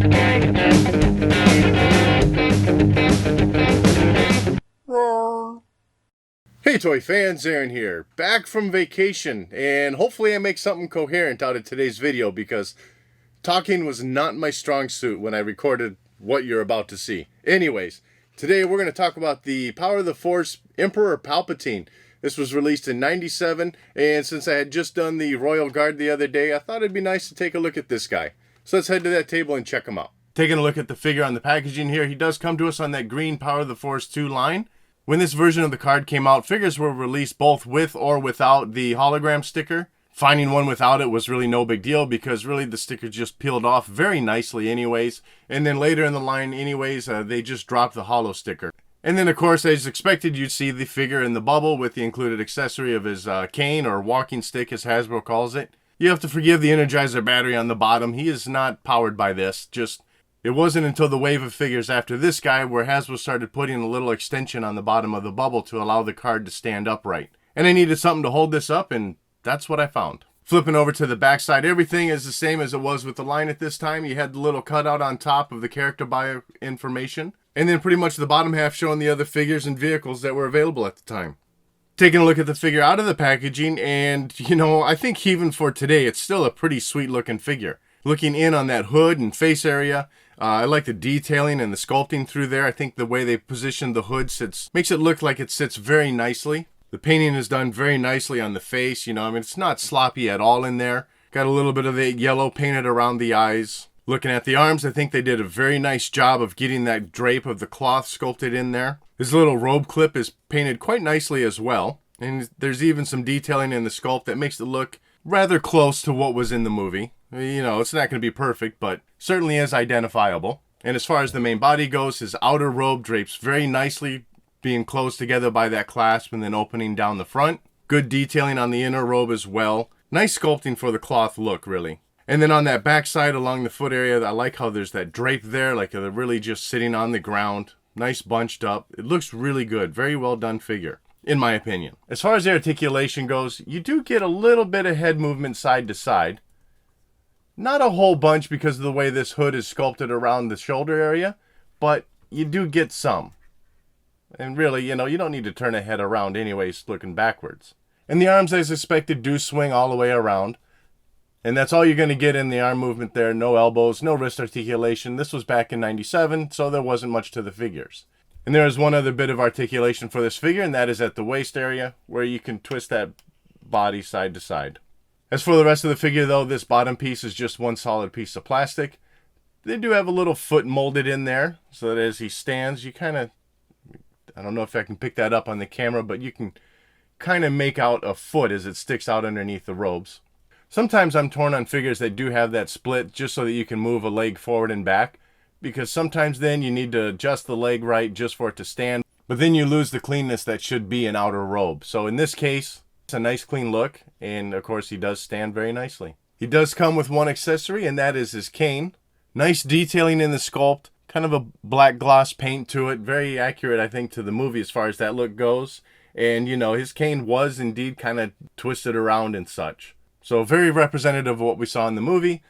Hey toy fans, Aaron here, back from vacation, and hopefully I make something coherent out of today's video because talking was not my strong suit when I recorded what you're about to see. Anyways, today we're going to talk about the Power of the Force Emperor Palpatine. This was released in '97, and since I had just done the Royal Guard the other day, I thought it'd be nice to take a look at this guy. So let's head to that table and check him out. Taking a look at the figure on the packaging here, he does come to us on that green Power of the Force 2 line. When this version of the card came out, figures were released both with or without the hologram sticker. Finding one without it was really no big deal because really the sticker just peeled off very nicely anyways. And then later in the line anyways, they just dropped the holo sticker. And then of course, as expected, you'd see the figure in the bubble with the included accessory of his cane or walking stick as Hasbro calls it. You have to forgive the Energizer battery on the bottom. He is not powered by this, it wasn't until the wave of figures after this guy where Hasbro started putting a little extension on the bottom of the bubble to allow the card to stand upright. And I needed something to hold this up, and that's what I found. Flipping over to the backside, everything is the same as it was with the line at this time. You had the little cutout on top of the character bio information, and then pretty much the bottom half showing the other figures and vehicles that were available at the time. Taking a look at the figure out of the packaging, and I think even for today, it's still a pretty sweet looking figure. Looking in on that hood and face area, I like the detailing and the sculpting through there. I think the way they positioned the hood makes it look like it sits very nicely. The painting is done very nicely on the face. It's not sloppy at all in there. Got a little bit of the yellow painted around the eyes. Looking at the arms, I think they did a very nice job of getting that drape of the cloth sculpted in there. This little robe clip is painted quite nicely as well. And there's even some detailing in the sculpt that makes it look rather close to what was in the movie. It's not going to be perfect, but certainly is identifiable. And as far as the main body goes, his outer robe drapes very nicely, being closed together by that clasp and then opening down the front. Good detailing on the inner robe as well. Nice sculpting for the cloth look, really. And then on that backside along the foot area, I like how there's that drape there, like they're really just sitting on the ground. Nice bunched up. It looks really good. Very well done figure, in my opinion. As far as the articulation goes, you do get a little bit of head movement side to side. Not a whole bunch because of the way this hood is sculpted around the shoulder area, but you do get some. And really, you don't need to turn a head around anyways looking backwards. And the arms, as expected, do swing all the way around. And that's all you're going to get in the arm movement there. No elbows, no wrist articulation. This was back in '97, so there wasn't much to the figures. And there is one other bit of articulation for this figure, and that is at the waist area, where you can twist that body side to side. As for the rest of the figure, though, this bottom piece is just one solid piece of plastic. They do have a little foot molded in there, so that as he stands, you kind of, I don't know if I can pick that up on the camera, but you can kind of make out a foot as it sticks out underneath the robes. Sometimes I'm torn on figures that do have that split, just so that you can move a leg forward and back, because sometimes then you need to adjust the leg right just for it to stand, but then you lose the cleanness that should be an outer robe. So in this case, it's a nice clean look, and of course he does stand very nicely. He does come with one accessory, and that is his cane. Nice detailing in the sculpt, kind of a black gloss paint to it, very accurate I think to the movie as far as that look goes. And his cane was indeed kind of twisted around and such. So very representative of what we saw in the movie.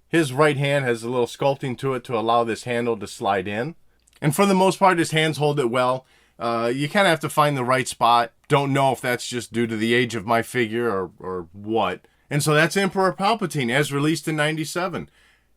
His right hand has a little sculpting to it to allow this handle to slide in. And for the most part, his hands hold it well. You kind of have to find the right spot. Don't know if that's just due to the age of my figure or what. And so that's Emperor Palpatine as released in '97.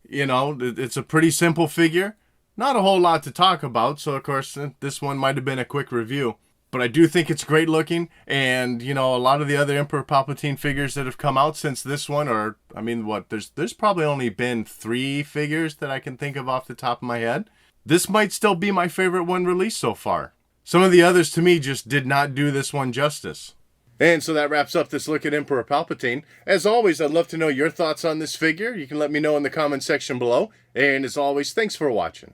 It's a pretty simple figure. Not a whole lot to talk about. So of course, this one might have been a quick review. But I do think it's great looking. And, a lot of the other Emperor Palpatine figures that have come out since this one are, there's probably only been 3 figures that I can think of off the top of my head. This might still be my favorite one released so far. Some of the others to me just did not do this one justice. And so that wraps up this look at Emperor Palpatine. As always, I'd love to know your thoughts on this figure. You can let me know in the comment section below. And as always, thanks for watching.